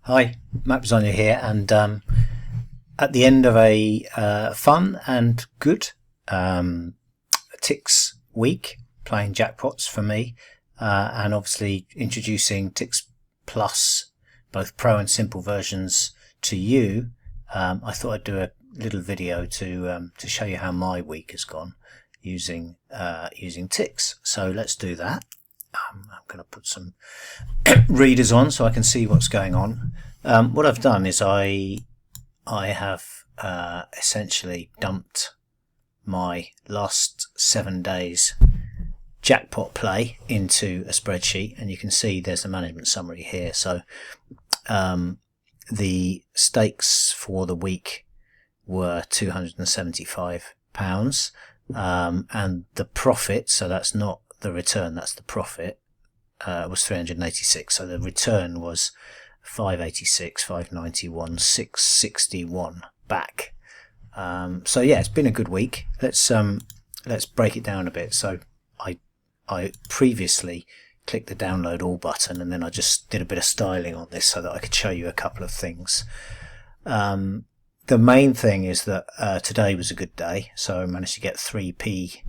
Hi, Matt Bisogno here, and at the end of a fun and good Tix week, playing jackpots for me, and obviously introducing Tix Plus, both Pro and Simple versions to you, I thought I'd do a little video to show you how my week has gone using Tix. So let's do that. I'm going to put some readers on so I can see what's going on. What I've done is I have essentially dumped my last 7 days jackpot play into a spreadsheet, and you can see there's a management summary here. So the stakes for the week were £275, and the profit, so that's not the return, that's the profit, was 386. So the return was 586, 591, 661 back. So yeah, it's been a good week. Let's break it down a bit. So I previously clicked the download all button, and then I just did a bit of styling on this so that I could show you a couple of things. The main thing is that today was a good day, so I managed to get 3p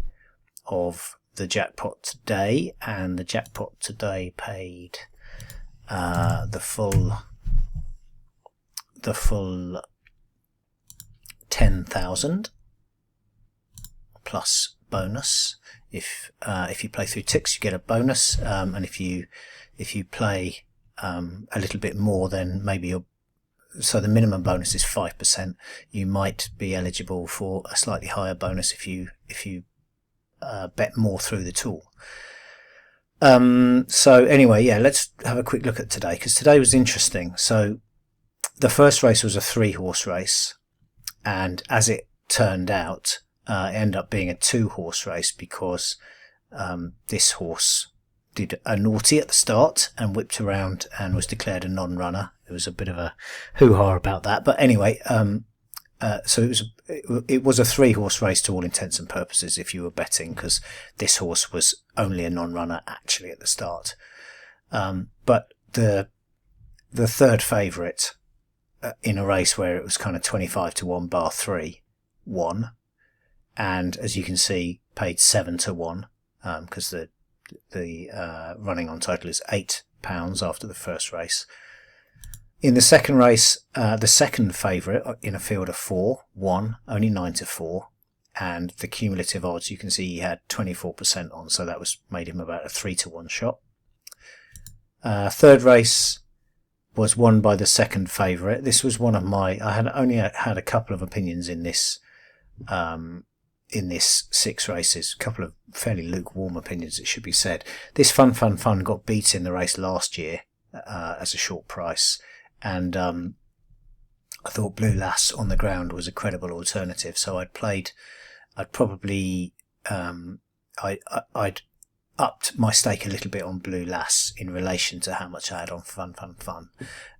of the jackpot today, and the jackpot today paid the full 10,000 plus bonus. If you play through Tix, you get a bonus, and if you play a little bit more, then maybe so the minimum bonus is 5%. You might be eligible for a slightly higher bonus if you bet more through the tool. So anyway, yeah, let's have a quick look at today, because today was interesting. So the first race was a 3-horse race, and as it turned out, it ended up being a 2-horse race because this horse did a naughty at the start and whipped around and was declared a non-runner. There was a bit of a hoo-ha about that, but anyway, so it was a 3-horse race to all intents and purposes if you were betting, because this horse was only a non-runner actually at the start. But the third favourite in a race where it was kind of 25 to 1 bar 3 won, and as you can see paid 7 to 1, because the running on title is £8 after the first race. In the second race, the second favourite in a field of 4 won, only 9 to 4, and the cumulative odds, you can see he had 24% on, so that made him about a 3 to 1 shot. Third race was won by the second favourite. This was one of my, I had only had a couple of opinions in this 6 races, a couple of fairly lukewarm opinions, it should be said. This Fun got beat in the race last year as a short price, and I thought Blue Lass on the ground was a credible alternative, so I'd upped my stake a little bit on Blue Lass in relation to how much I had on Fun.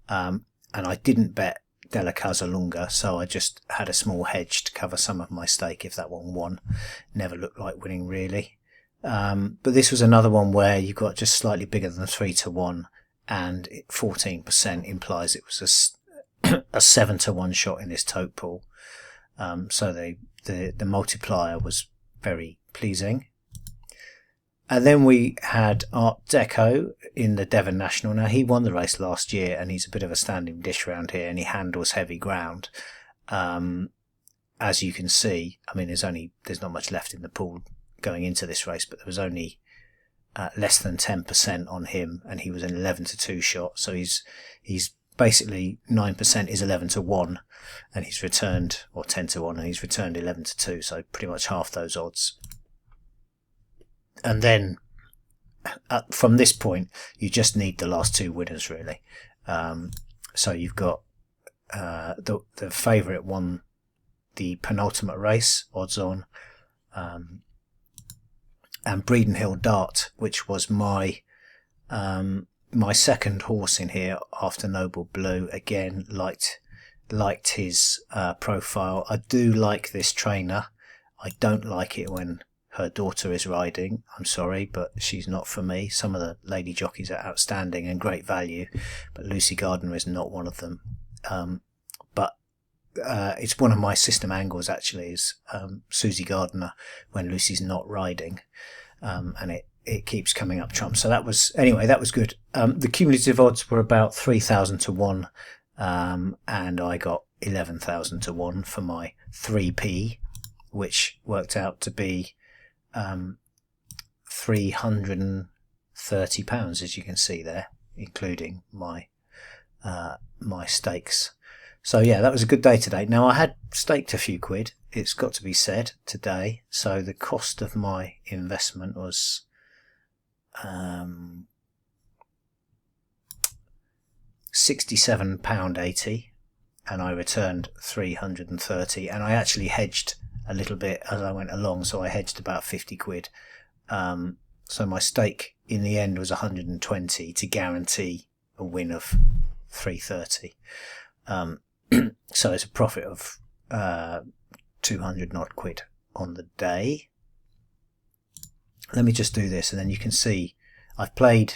And I didn't bet Della Casa Lunga, so I just had a small hedge to cover some of my stake if that one won. Never looked like winning really. But this was another one where you got just slightly bigger than 3 to 1, and 14% implies it was a 7 to 1 shot in this tote pool. So the multiplier was very pleasing. And then we had Art Deco in the Devon National. Now, he won the race last year, and he's a bit of a standing dish around here, and he handles heavy ground. As you can see, I mean, there's not much left in the pool going into this race, but there was only less than 10% on him, and he was an 11 to 2 shot. So he's basically 9% is 11 to 1, and he's returned, or 10 to 1, and he's returned 11 to 2. So pretty much half those odds. And then from this point, you just need the last 2 winners really. So you've got the favourite won the penultimate race, odds on, and Breeden Hill Dart, which was my second horse in here after Noble Blue. Again, liked his profile. I do like this trainer. I don't like it when her daughter is riding. I'm sorry, but she's not for me. Some of the lady jockeys are outstanding and great value, but Lucy Gardner is not one of them. But it's one of my system angles, actually, is Susie Gardner when Lucy's not riding, and it keeps coming up trumps. So that was good. The cumulative odds were about 3,000 to 1, and I got 11,000 to 1 for my 3p, which worked out to be £330, as you can see there, including my stakes. So yeah, that was a good day today. Now I had staked a few quid, it's got to be said, today. So the cost of my investment was £67.80, and I returned 330, and I actually hedged a little bit as I went along, so I hedged about 50 quid. So my stake in the end was 120 to guarantee a win of 330. So it's a profit of 200 odd quid on the day. Let me just do this, and then you can see I've played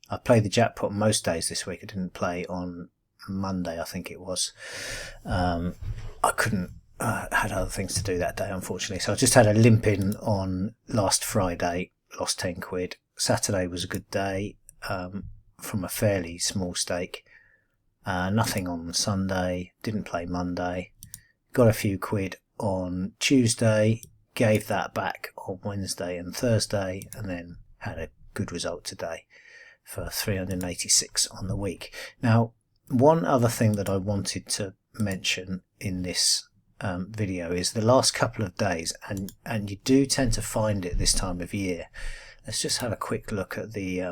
the jackpot most days this week. I didn't play on Monday, I think it was. I couldn't. Had other things to do that day, unfortunately. So I just had a limp in on last Friday, lost 10 quid. Saturday was a good day from a fairly small stake. Nothing on Sunday, didn't play Monday. Got a few quid on Tuesday, gave that back on Wednesday and Thursday, and then had a good result today for 386 on the week. Now, one other thing that I wanted to mention in this video is the last couple of days, and you do tend to find it this time of year. Let's just have a quick look at the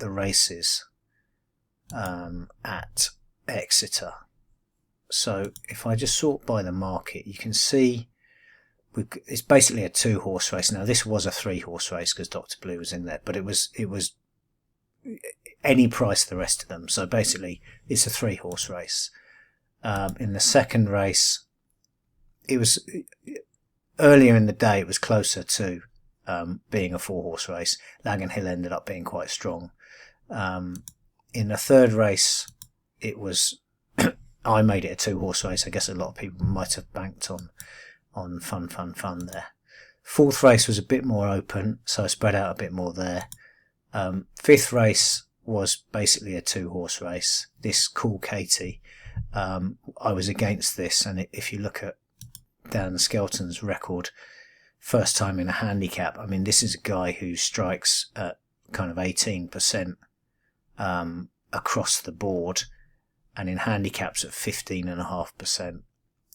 races at Exeter. So if I just sort by the market, you can see it's basically a 2-horse race. Now this was a 3-horse race because Dr. Blue was in there, but it was any price the rest of them. So basically it's a 3-horse race. In the second race, it was earlier in the day, it was closer to being a 4-horse race. Lagan Hill ended up being quite strong. In the third race, it was I made it a 2-horse race. I guess a lot of people might have banked on fun there. Fourth race was a bit more open, so I spread out a bit more there. Fifth race was basically a 2-horse race. This Cool Katie, I was against this, and if you look at Dan Skelton's record, first time in a handicap, I mean, this is a guy who strikes at kind of 18% across the board, and in handicaps at 15.5%,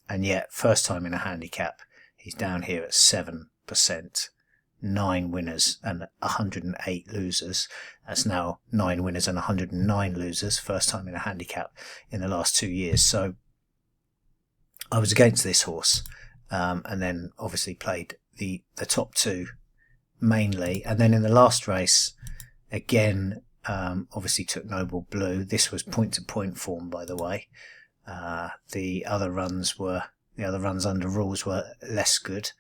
and yet first time in a handicap he's down here at 7%, 9 winners and 108 losers. That's now 9 winners and 109 losers, first time in a handicap in the last 2 years. So I was against this horse, and then obviously played the top 2 mainly, and then in the last race again obviously took Noble Blue. This was point to point form, by the way. The other runs under rules were less good.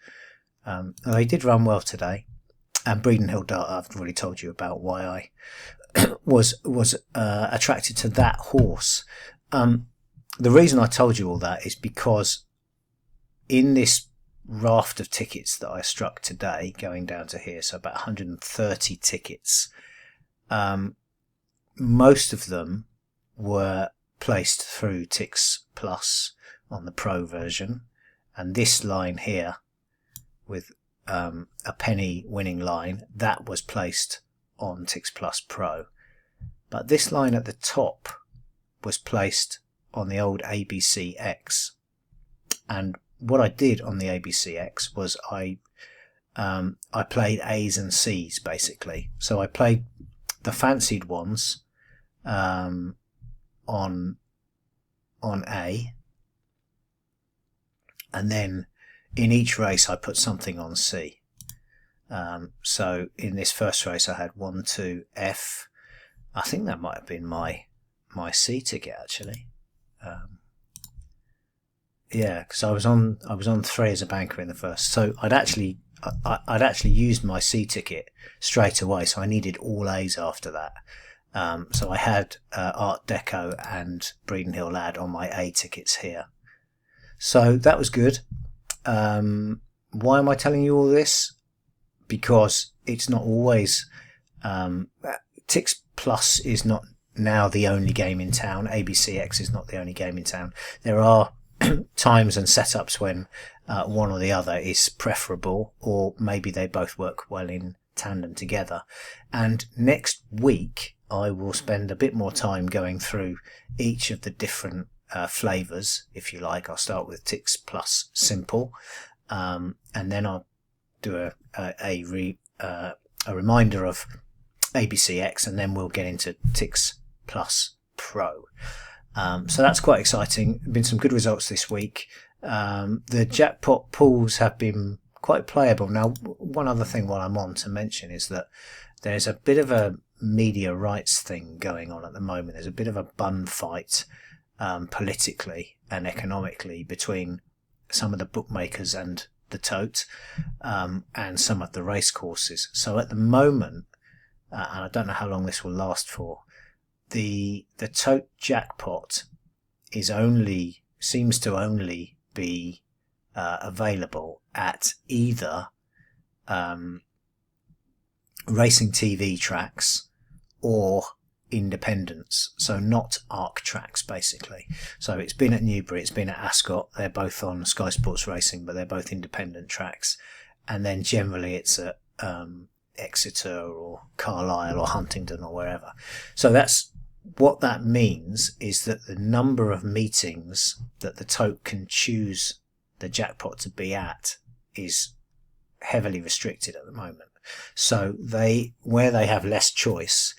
They did run well today, and Breeden Hill Dart, I've already told you about why I was attracted to that horse. The reason I told you all that is because in this raft of tickets that I struck today, going down to here, so about 130 tickets, most of them were placed through Tix Plus on the Pro version, and this line here with a penny winning line, that was placed on Tix Plus Pro. But this line at the top was placed on the old ABCX, and what I did on the ABCX was I played A's and C's basically. So I played the fancied ones on A, and then in each race I put something on C. So in this first race I had 1, 2, F. I think that might have been my C ticket actually. Yeah, because I was on 3 as a banker in the first. So I I'd actually used my C ticket straight away, so I needed all A's after that. So I had Art Deco and Breeden Hill Lad on my A tickets here. So that was good. Why am I telling you all this? Because it's not always... Tix Plus is not now the only game in town. ABCX is not the only game in town. There are times and setups when one or the other is preferable, or maybe they both work well in tandem together. And next week I will spend a bit more time going through each of the different flavours, if you like. I'll start with Tix Plus Simple, and then I'll do a reminder of ABCX, and then we'll get into Tix Plus Pro. So that's quite exciting. Been some good results this week. The jackpot pools have been quite playable. Now, one other thing while I'm on to mention is that there's a bit of a media rights thing going on at the moment. There's a bit of a bun fight politically and economically between some of the bookmakers and the tote, and some of the race courses. So at the moment, and I don't know how long this will last for, the tote jackpot seems to only be available at either racing TV tracks or independents, so not ARC tracks basically. So it's been at Newbury, it's been at Ascot, they're both on Sky Sports Racing, but they're both independent tracks, and then generally it's at Exeter or Carlisle or Huntingdon or wherever. So that's what that means, is that the number of meetings that the tote can choose the jackpot to be at is heavily restricted at the moment. So where they have less choice,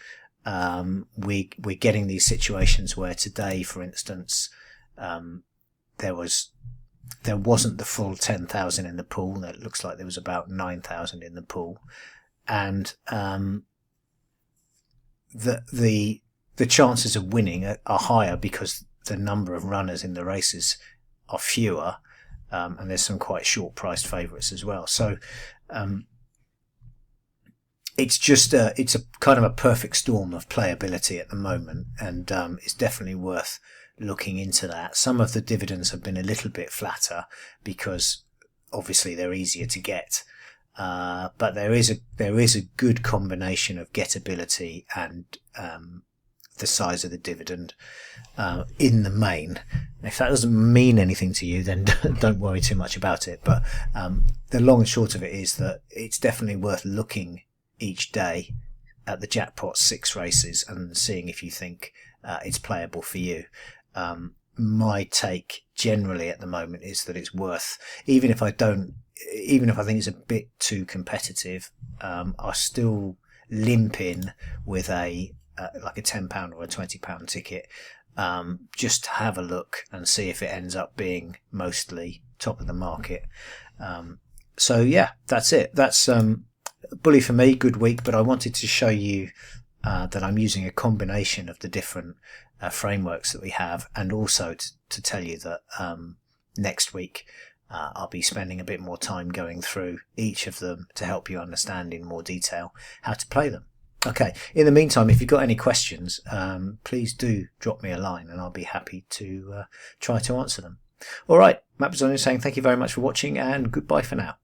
we're getting these situations where today, for instance, there wasn't the full 10,000 in the pool. It looks like there was about 9,000 in the pool, and the chances of winning are higher because the number of runners in the races are fewer, and there's some quite short priced favourites as well. So it's just it's a kind of a perfect storm of playability at the moment, and it's definitely worth looking into that. Some of the dividends have been a little bit flatter because obviously they're easier to get, but there is a good combination of gettability and the size of the dividend in the main. If that doesn't mean anything to you, then don't worry too much about it. But the long and short of it is that it's definitely worth looking each day at the jackpot 6 races and seeing if you think it's playable for you. My take generally at the moment is that it's worth, even if I think it's a bit too competitive, I still limp in with like a £10 or a £20 ticket, just to have a look and see if it ends up being mostly top of the market. So yeah, that's it. That's bully for me, good week, but I wanted to show you that I'm using a combination of the different frameworks that we have, and also to tell you that next week I'll be spending a bit more time going through each of them to help you understand in more detail how to play them. Okay, in the meantime, if you've got any questions, please do drop me a line and I'll be happy to try to answer them. All right, Matt Bazzoni saying thank you very much for watching, and goodbye for now.